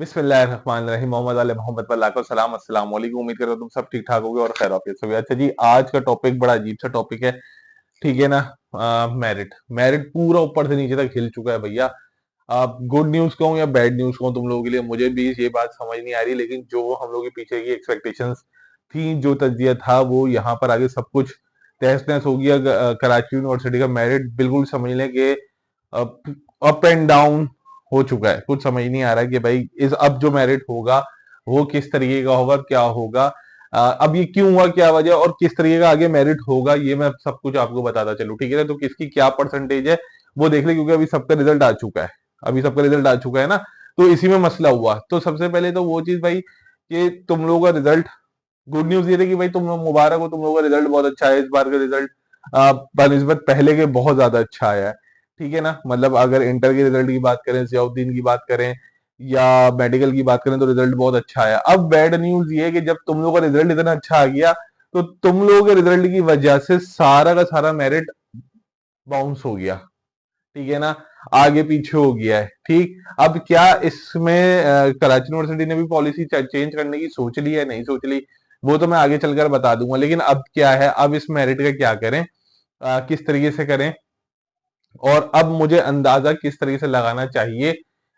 बिस्मिल्लाहिर्रहमानिर्रहीम। मोहम्मद आले मोहम्मद पर लाखों सलाम। अस्सलाम वालेकुम। उम्मीद करता हूं तुम सब ठीक ठाक होगे और खैर ऑफिस से। अच्छा जी, आज का टॉपिक बड़ा अजीब सा टॉपिक है। ठीक है ना। मेरिट मेरिट पूरा ऊपर से नीचे तक हिल चुका है भैया। आप गुड न्यूज कहूँ या बैड न्यूज कहूँ तुम लोगों के लिए, मुझे भी ये बात समझ नहीं आ रही, लेकिन जो हम लोग के पीछे की एक्सपेक्टेशंस थी, जो तज्जिया था, वो यहाँ पर आगे सब कुछ तहस नहस हो गया। कराची यूनिवर्सिटी का मेरिट बिल्कुल समझ लें कि अप एंड डाउन हो चुका है। कुछ समझ नहीं आ रहा है कि भाई इस अब जो मेरिट होगा वो किस तरीके का होगा, क्या होगा। अब ये क्यों हुआ, क्या वजह, और किस तरीके का आगे मेरिट होगा, ये मैं सब कुछ आपको बताता चलूं। ठीक है ना। तो किसकी क्या परसेंटेज है वो देख ले, क्योंकि अभी सबका रिजल्ट आ चुका है। अभी सबका रिजल्ट आ चुका है ना। तो इसी में मसला हुआ। तो सबसे पहले तो वो चीज भाई कि तुम लोगों का रिजल्ट, गुड न्यूज ये थी कि भाई तुम लोग मुबारक हो, तुम लोगों का रिजल्ट बहुत अच्छा है। इस बार का रिजल्ट बनिस्बत पहले के बहुत ज्यादा अच्छा आया है। ठीक है ना। मतलब अगर इंटर के रिजल्ट की बात करें, जियाउद्दीन की बात करें या मेडिकल की बात करें, तो रिजल्ट बहुत अच्छा आया। अब बैड न्यूज ये है कि जब तुम लोगों का रिजल्ट इतना अच्छा आ गया, तो तुम लोगों के रिजल्ट की वजह से सारा का सारा मेरिट बाउंस हो गया। ठीक है ना। आगे पीछे हो गया है। ठीक। अब क्या इसमें कराची यूनिवर्सिटी ने भी पॉलिसी चेंज करने की सोच ली है, नहीं सोच ली, वो तो मैं आगे चलकर बता दूंगा। लेकिन अब क्या है, अब इस मेरिट का क्या करें, किस तरीके से करें, और अब मुझे अंदाजा किस तरीके से लगाना चाहिए।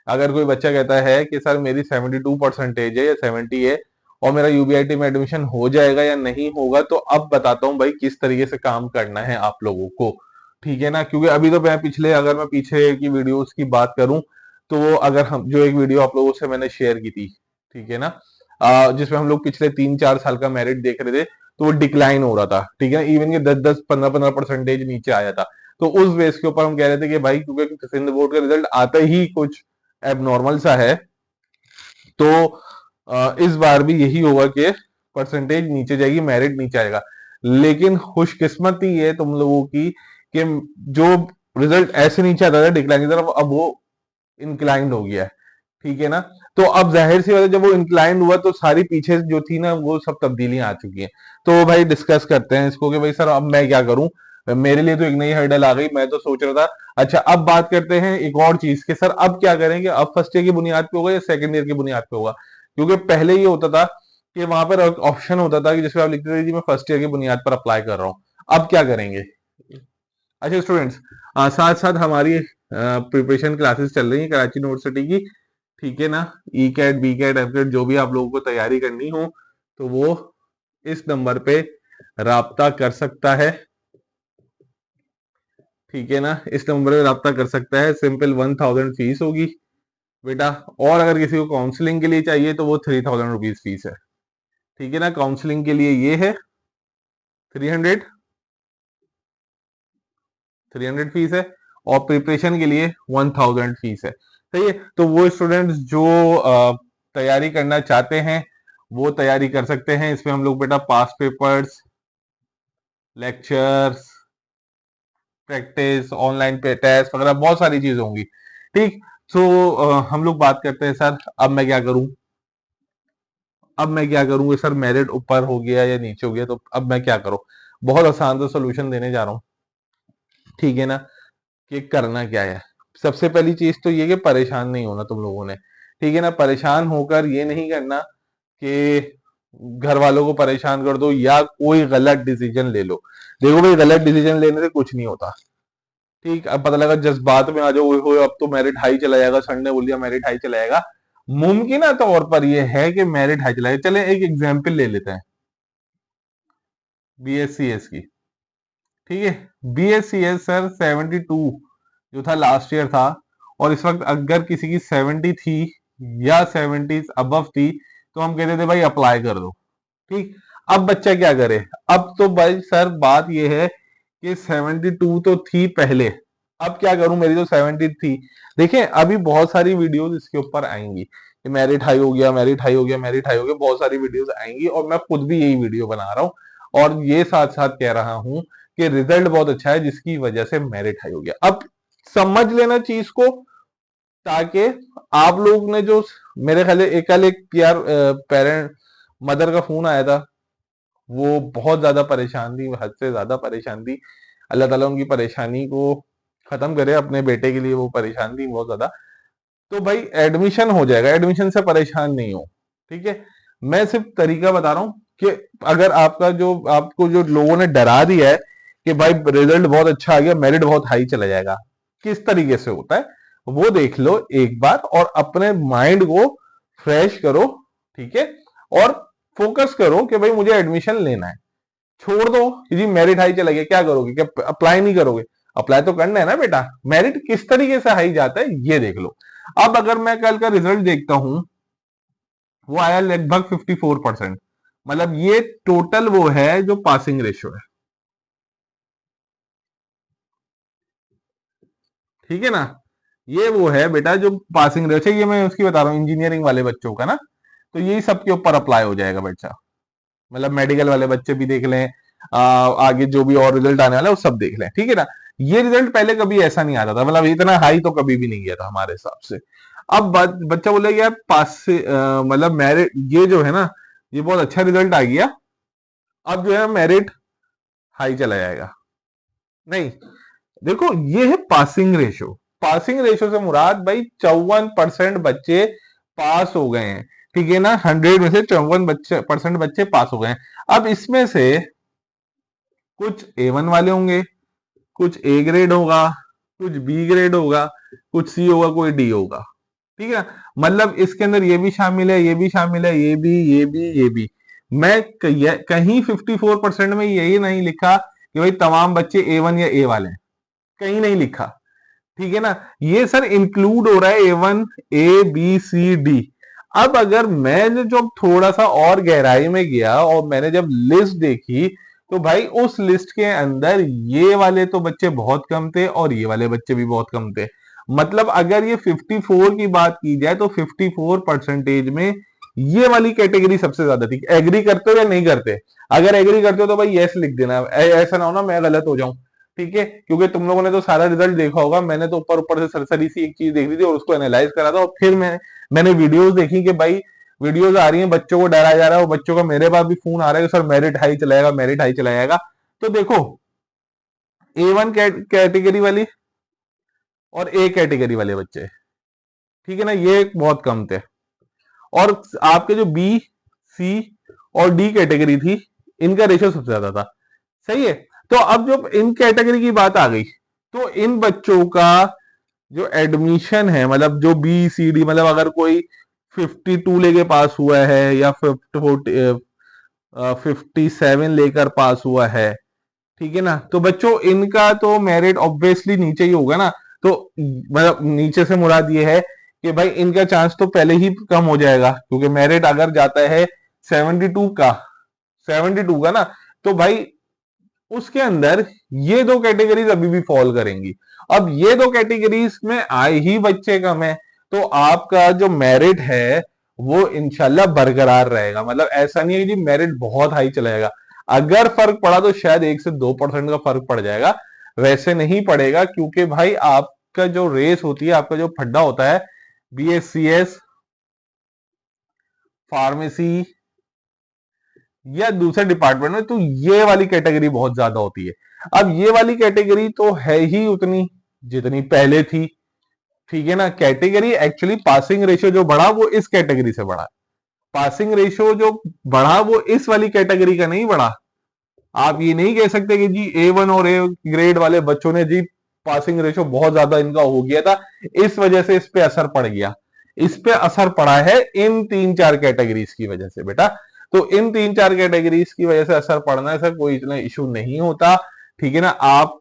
अगर कोई बच्चा कहता है कि सर मेरी 72% है या 70 है और मेरा यूबीआईटी में एडमिशन हो जाएगा या नहीं होगा, तो अब बताता हूं भाई किस तरीके से काम करना है आप लोगों को। ठीक है ना। क्योंकि अभी तो मैं पिछले, अगर मैं पीछे की वीडियोस की बात करूं, तो अगर हम जो एक वीडियो आप लोगों से मैंने शेयर की थी, ठीक है ना, जिसमें हम लोग पिछले 3-4 साल का मेरिट देख रहे थे, तो वो डिक्लाइन हो रहा था। ठीक है। इवन के 10-10, 15-15% नीचे आया था। तो उस बेस के ऊपर हम कह रहे थे कि भाई क्योंकि सिंध बोर्ड का रिजल्ट आता ही कुछ एबनॉर्मल सा है, तो इस बार भी यही होगा कि परसेंटेज नीचे जाएगी, मेरिट नीचे आएगा। लेकिन खुशकिस्मती है तुम लोगों की कि जो रिजल्ट ऐसे नीचे आता था डिक्लाइन की तरफ, अब वो इंक्लाइंड हो गया है। ठीक है ना। तो अब जाहिर सी बात है, जब वो इंक्लाइंड हुआ तो सारी पीछे जो थी ना, वो सब तब्दीलियां आ चुकी हैं। तो भाई डिस्कस करते हैं इसको कि भाई सर अब मैं क्या करूं। मेरे लिए तो एक नई हर्डल आ गई, मैं तो सोच रहा था। अच्छा, अब बात करते हैं एक और चीज के, सर अब क्या करेंगे, अब फर्स्ट ईयर की बुनियाद पे होगा या सेकंड ईयर की बुनियाद पे होगा। क्योंकि पहले ये होता था कि वहां पर ऑप्शन होता था कि जिसमें आप लिखते थे जी मैं फर्स्ट ईयर की बुनियाद पर अप्लाई कर रहा हूं। अब क्या करेंगे। अच्छा स्टूडेंट्स, साथ साथ हमारी प्रिपरेशन क्लासेस चल रही है कराची यूनिवर्सिटी की। ठीक है ना। E cat, B cat, F cat, जो भी आप लोगों को तैयारी करनी हो, तो वो इस नंबर पे राब्ता कर सकता है। ठीक है ना। इस नंबर पे राब्ता कर सकता है। सिंपल 1000 फीस होगी बेटा। और अगर किसी को काउंसलिंग के लिए चाहिए तो वो 3000 रुपीज फीस है। ठीक है ना। काउंसलिंग के लिए ये है 300, 300 फीस है। और प्रिपरेशन के लिए 1000 फीस है। सही है। तो वो स्टूडेंट्स जो तैयारी करना चाहते हैं वो तैयारी कर सकते हैं। इसमें हम लोग बेटा पास पेपर्स, लेक्चर्स, प्रैक्टिस, ऑनलाइन पे टेस्ट वगैरह बहुत सारी चीजें होंगी। ठीक। सो हम लोग बात करते हैं, सर अब मैं क्या करूं। अब मैं क्या करूंगा सर, मेरिट ऊपर हो गया या नीचे हो गया, तो अब मैं क्या करूं। बहुत आसान सा सोल्यूशन देने जा रहा हूं। ठीक है ना। कि करना क्या है। सबसे पहली चीज तो ये कि परेशान नहीं होना तुम लोगों ने। ठीक है ना। परेशान होकर ये नहीं करना कि घर वालों को परेशान कर दो या कोई गलत डिसीजन ले लो। देखो भाई, गलत डिसीजन लेने से कुछ नहीं होता। ठीक। अब पता लगा जज्बात में आ जाओ, ओए होए अब तो मेरिट हाई चला जाएगा, सर ने बोल दिया मेरिट हाई चला जाएगा। मुमकिन है तौर पर यह है कि मेरिट हाई चला जाएगा। चले एक एग्जाम्पल ले लेते हैं, बीएससीएस की। ठीक है। बीएससीएस सर 72 जो था लास्ट ईयर था, और इस वक्त अगर किसी की 70 थी या 70 अबव थी, तो हम कहते थे भाई अप्लाई कर दो। ठीक। अब बच्चा क्या करे। अब तो भाई सर बात यह है कि 72 तो थी पहले, अब क्या करूं, मेरी तो 70 थी। देखिए अभी बहुत सारी वीडियोस इसके ऊपर आएंगी कि मेरिट हाई हो गया, मेरिट हाई हो गया, मेरिट हाई हो गया, बहुत सारी वीडियोस आएंगी, और मैं खुद भी यही वीडियो बना रहा हूं और ये साथ साथ कह रहा हूं कि रिजल्ट बहुत अच्छा है जिसकी वजह से मेरिट हाई हो गया। अब समझ लेना चीज को, ताकि आप लोग ने जो, मेरे ख्याल एक कल एक यार पेरेंट, मदर का फोन आया था, वो बहुत ज्यादा परेशान थी, हद से ज्यादा परेशान थी। अल्लाह ताला उनकी परेशानी को खत्म करे, अपने बेटे के लिए वो परेशान थी बहुत ज्यादा। तो भाई एडमिशन हो जाएगा, एडमिशन से परेशान नहीं हो। ठीक है, मैं सिर्फ तरीका बता रहा हूं कि अगर आपका जो आपको जो लोगों ने डरा दिया है कि भाई रिजल्ट बहुत अच्छा आ गया, मेरिट बहुत हाई चला जाएगा, किस तरीके से होता है वो देख लो एक बार, और अपने माइंड को फ्रेश करो। ठीक है, और फोकस करो कि भाई मुझे एडमिशन लेना है। छोड़ दो कि जी मेरिट हाई चला गया, क्या करोगे, क्या अप्लाई नहीं करोगे? अप्लाई तो करना है ना बेटा। मेरिट किस तरीके से हाई जाता है ये देख लो। अब अगर मैं कल का रिजल्ट देखता हूं, वो आया लगभग 54%, मतलब ये टोटल वो है जो पासिंग रेशियो है। ठीक है ना, ये वो है बेटा जो पासिंग रेशियो, ये मैं उसकी बता रहा हूँ इंजीनियरिंग वाले बच्चों का ना। तो यही सबके ऊपर अप्लाई हो जाएगा बेटा, मतलब मेडिकल वाले बच्चे भी देख लें, आगे जो भी और रिजल्ट आने वाला है वो सब देख लें। ठीक है ना, ये रिजल्ट पहले कभी ऐसा नहीं आता था, मतलब इतना हाई तो कभी भी नहीं गया था हमारे हिसाब से। अब बच्चा बोलेगा यार पास से मतलब मेरिट ये जो है ना, ये बहुत अच्छा रिजल्ट आ गया, अब जो है मेरिट हाई चला जाएगा। नहीं, देखो ये है पासिंग रेशो। पासिंग रेशो से मुराद भाई 54% बच्चे पास हो गए हैं। ठीक है ना, 100 में से 54% बच्चे पास हो गए हैं। अब इसमें से कुछ A1 वाले होंगे, कुछ ए ग्रेड होगा, कुछ बी ग्रेड होगा, कुछ सी होगा, कोई डी होगा। ठीक है, मतलब इसके अंदर ये भी शामिल है, ये भी शामिल है, ये भी, ये भी, ये भी। मैं कहीं 54% में यही नहीं लिखा कि भाई तमाम बच्चे A1 या ए वाले हैं, कहीं नहीं लिखा। ठीक है ना, ये सर इंक्लूड हो रहा है A1, A B C D। अब अगर मैंने जो थोड़ा सा और गहराई में गया और मैंने जब लिस्ट देखी, तो भाई उस लिस्ट के अंदर ये वाले तो बच्चे बहुत कम थे और ये वाले बच्चे भी बहुत कम थे। मतलब अगर ये 54 की बात की जाए तो 54% में ये वाली कैटेगरी सबसे ज्यादा थी। एग्री करते हो या नहीं करते? अगर एग्री करते हो तो भाई यस लिख देना, ऐसा ना हो ना मैं गलत हो जाऊं। ठीक है, क्योंकि तुम लोगों ने तो सारा रिजल्ट देखा होगा, मैंने तो ऊपर ऊपर से सरसरी सी एक चीज देख ली थी और उसको एनालाइज करा था, और फिर मैंने वीडियोस देखी कि भाई वीडियोस आ रही हैं, बच्चों को डराया जा रहा है, और बच्चों का मेरे पास भी फोन आ रहा है कि सर मेरिट हाई चलाएगा, मेरिट हाई चलाएगा। तो देखो, A1 कैटेगरी वाली और ए कैटेगरी वाले बच्चे, ठीक है ना, ये बहुत कम थे। और आपके जो बी, सी और डी कैटेगरी थी, इनका रेशियो सबसे ज्यादा था। सही है, तो अब जब इन कैटेगरी की बात आ गई, तो इन बच्चों का जो एडमिशन है, मतलब जो बी सी डी, मतलब अगर कोई 52 लेके पास हुआ है या 57 लेकर पास हुआ है, ठीक है ना, तो बच्चों इनका तो मेरिट ऑब्वियसली नीचे ही होगा ना। तो मतलब नीचे से मुराद ये है कि भाई इनका चांस तो पहले ही कम हो जाएगा, क्योंकि मेरिट अगर जाता है 72 का, 72 का ना, तो भाई उसके अंदर ये दो कैटेगरीज अभी भी फॉल करेंगी। अब ये दो कैटेगरीज में आए ही बच्चे कम है, तो आपका जो मेरिट है वो इंशाल्लाह बरकरार रहेगा। मतलब ऐसा नहीं है कि मेरिट बहुत हाई चला जाएगा, अगर फर्क पड़ा तो शायद 1 से 2% का फर्क पड़ जाएगा, वैसे नहीं पड़ेगा, क्योंकि भाई आपका जो रेस होती है, आपका जो फड्डा होता है BScs, फार्मेसी या दूसरे डिपार्टमेंट में, तो ये वाली कैटेगरी बहुत ज्यादा होती है। अब ये वाली कैटेगरी तो है ही उतनी जितनी पहले थी। ठीक है ना, कैटेगरी एक्चुअली पासिंग रेशियो जो बढ़ा वो इस कैटेगरी से बढ़ा, पासिंग रेशियो जो बढ़ा वो इस वाली कैटेगरी का नहीं बढ़ा। आप ये नहीं कह सकते कि जी A1 और ए ग्रेड वाले बच्चों ने जी पासिंग रेशियो बहुत ज्यादा इनका हो गया था, इस वजह से इस पे असर पड़ गया। इस पे असर पड़ा है इन 3-4 कैटेगरीज की वजह से बेटा। तो इन 3-4 कैटेगरीज की वजह से असर पड़ना है, कोई इतना इशू नहीं होता। ठीक है ना, आप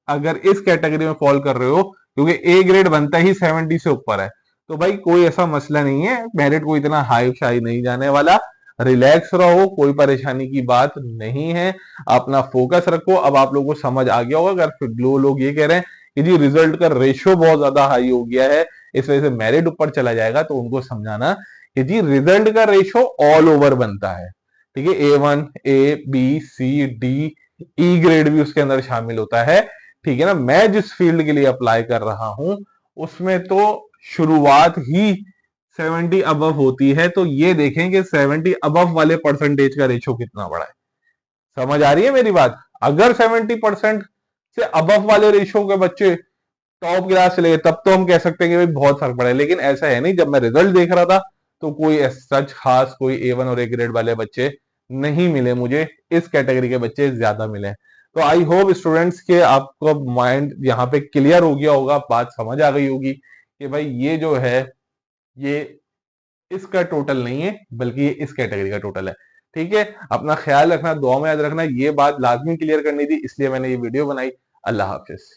अगर इस कैटेगरी में फॉल कर रहे हो, क्योंकि ए ग्रेड बनता ही 70 से ऊपर है, तो भाई कोई ऐसा मसला नहीं है, मेरिट को इतना हाई शाई नहीं जाने वाला। रिलैक्स रहो, कोई परेशानी की बात नहीं है, अपना फोकस रखो। अब आप लोगों को समझ आ गया होगा। अगर फिर लोग ये कह रहे हैं कि जी रिजल्ट का रेशियो बहुत ज्यादा हाई हो गया है, इस वजह से मेरिट ऊपर चला जाएगा, तो उनको समझाना कि जी रिजल्ट का रेशियो ऑल ओवर बनता है। ठीक है, A1, A B C D, E grade भी उसके अंदर शामिल होता है। ठीक है ना, मैं जिस फील्ड के लिए अप्लाई कर रहा हूं उसमें तो शुरुआत ही 70 अबव होती है। तो ये देखें कि 70 अबव वाले परसेंटेज का रेशियो कितना बड़ा है। समझ आ रही है मेरी बात? अगर 70% से अबव वाले रेशियो के बच्चे टॉप क्लास चले गए, तब तो हम कह सकते हैं कि भाई बहुत फर्क पड़ा है। लेकिन ऐसा है नहीं, जब मैं रिजल्ट देख रहा था तो कोई सच खास कोई A1 और A ग्रेड वाले बच्चे नहीं मिले मुझे, इस कैटेगरी के बच्चे ज्यादा मिले। तो आई होप स्टूडेंट्स के आपको माइंड यहाँ पे क्लियर हो गया होगा, बात समझ आ गई होगी कि भाई ये जो है ये इसका टोटल नहीं है, बल्कि ये इस कैटेगरी का टोटल है। ठीक है, अपना ख्याल रखना, दुआ में याद रखना, ये बात लाजमी क्लियर करनी थी, इसलिए मैंने ये वीडियो बनाई। अल्लाह हाफिज।